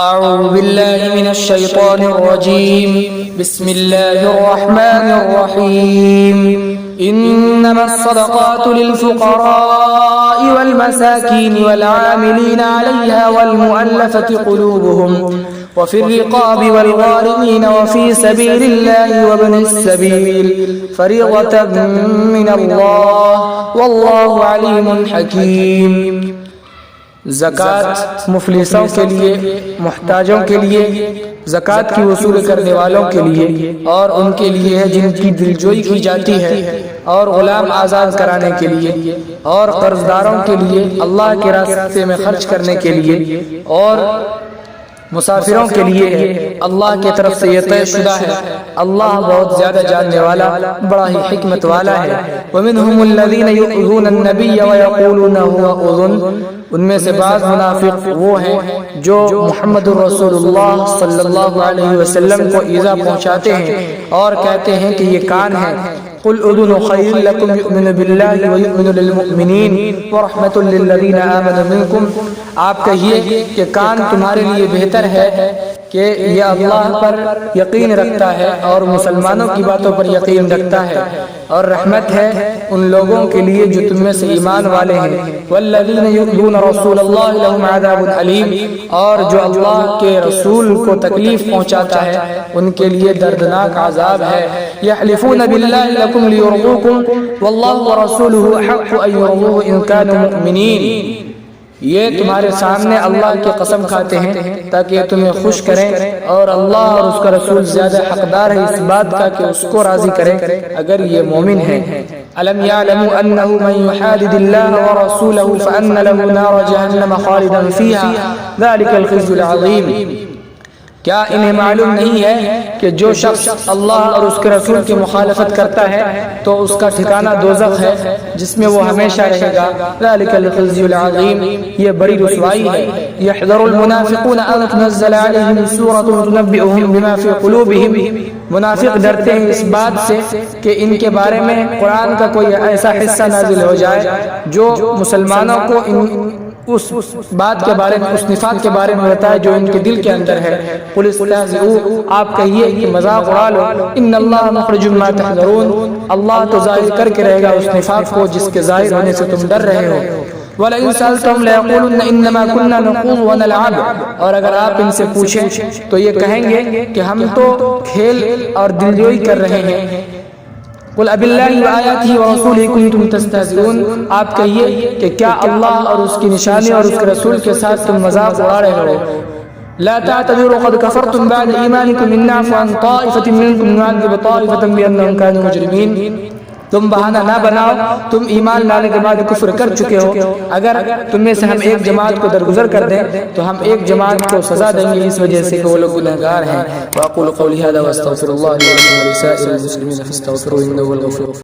أعوذ بالله من الشيطان الرجيم بسم الله الرحمن الرحيم إنما الصدقات للفقراء والمساكين والعاملين عليها والمؤلفة قلوبهم وفي الرقاب والغارمين وفي سبيل الله وابن السبيل فريضة من الله والله عليم حكيم۔ زکوٰۃ مفلسوں کے لیے، محتاجوں کے لیے، زکوٰۃ کی وصول کرنے والوں کے لیے اور ان کے لیے ہے جن کی دلجوئی کی جاتی ہے، اور غلام آزاد کرانے کے لیے، اور قرض داروں کے لیے، اللہ کے راستے میں خرچ کرنے کے لیے، اور مسافروں کے لیے ہے۔ اللہ کی طرف سے یہ طے شدہ ہے، اللہ بہت زیادہ جاننے والا، بڑا ہی حکمت والا ہے۔ وَمِنْهُمُ الَّذِينَ يُؤْذُونَ النَّبِيَّ وَيَقُولُونَ هُوَ أُذُنٌ، ان میں سے بعض منافق وہ ہیں جو محمد رسول اللہ صلی اللہ علیہ وسلم کو ایذا پہنچاتے ہیں اور کہتے ہیں کہ یہ کان ہے۔ قل اذن خیر لکم یؤمن باللہ ویؤمن للمؤمنین ورحمۃ للذین آمنوا منکم، آپ کہیے کہ کان تمہارے لیے بہتر ہے کہ یہ اللہ پر یقین رکھتا ہے اور مسلمانوں کی باتوں پر یقین رکھتا ہے، اور رحمت ہے ان لوگوں کے لیے جو تم میں سے ایمان والے ہیں۔ والذین یؤذون رسول اللہ لهم عذاب علیم، اور جو اللہ کے رسول کو تکلیف پہنچاتا ہے ان کے لیے دردناک عذاب ہے۔ یحلفون باللہ لکم لیرضوکم واللہ ورسولہ احق ان یرضوہ ان کانوا مؤمنین، یہ تمہارے سامنے اللہ کی قسم کھاتے ہیں تاکہ تمہیں خوش کریں، اور اللہ اور اس کا رسول زیادہ حقدار ہے اس بات کا کہ اس کو راضی کریں اگر یہ مومن ہیں۔ أَلَمْ يَعْلَمُوا أَنَّهُ مَنْ يُحَادِدِ اللَّهَ وَرَسُولَهُ فَأَنَّ لَهُ نَارَ جَهَنَّمَ خَالِدًا فِيهَا ذَلِكَ الْخِزْيُ الْعَظِيمُ، کیا انہیں معلوم نہیں ہے کہ جو شخص اللہ اور اس کے رسول کی مخالفت کرتا ہے تو اس کا ٹھکانہ دوزخ ہے جس میں وہ ہمیشہ رہے گا۔ ذَلِكَ الْخِزْيُ الْعَظِيمُ، یہ بڑی رسوائی ہے۔ يَحْذَرُ الْمُنَافِقُونَ أَن تُنَزَّلَ عَلَيْهِمْ سُورَةٌ تُنَبِّئُهُم بِمَا فِي قُلُوبِهِمْ، منافق ڈرتے ہیں اس بات سے کہ ان کے بارے میں قرآن کا کوئی ایسا حصہ نازل ہو جائے جو مسلمانوں کو اس بات کے بارے میں، اس نفاق کے بارے میں بتائے جو ان کے دل کے اندر ہے۔ قل استہزئوا، آپ کہیے کہ مذاق اڑا لو، ان اللہ مخرج ما تحذرون، اللہ تو ظاہر کر کے رہے گا اس نفاق کو جس کے ظاہر ہونے سے تم ڈر رہے ہو۔ وَلَئِن سَأَلْتَهُمْ لَيَقُولُنَّ إِنَّمَا كُنَّا نَخُوضُ وَنَلْعَبُ، اور اگر آپ ان سے پوچھیں تو یہ کہیں گے کہ ہم تو کھیل اور دلجوئی کر رہے ہیں۔ قل اب اللہ وآیاتہ ورسولہ کنتم تستہزئون، آپ کہیے کہ کیا اللہ اور اس کی نشانی اور اس کے رسول کے ساتھ تم مذاق اڑا رہے ہو؟ لا تعتذروا قد كفرتم بعد ایمانکم ان نعفو عن طائفة منکم نعذب طائفة بأنهم كانوا مجرمین، تم بہانہ نہ بناؤ، تم ایمان لانے کے بعد کفر کر چکے ہو، اگر تم میں سے ہم ایک جماعت کو درگزر کر دیں تو ہم ایک جماعت کو سزا دیں گے اس وجہ سے کہ وہ لوگ گنہگار ہیں۔ وأقول قولي هذا واستغفر الله لي ولكم ولسائر المسلمين فاستغفروه إنه هو الغفور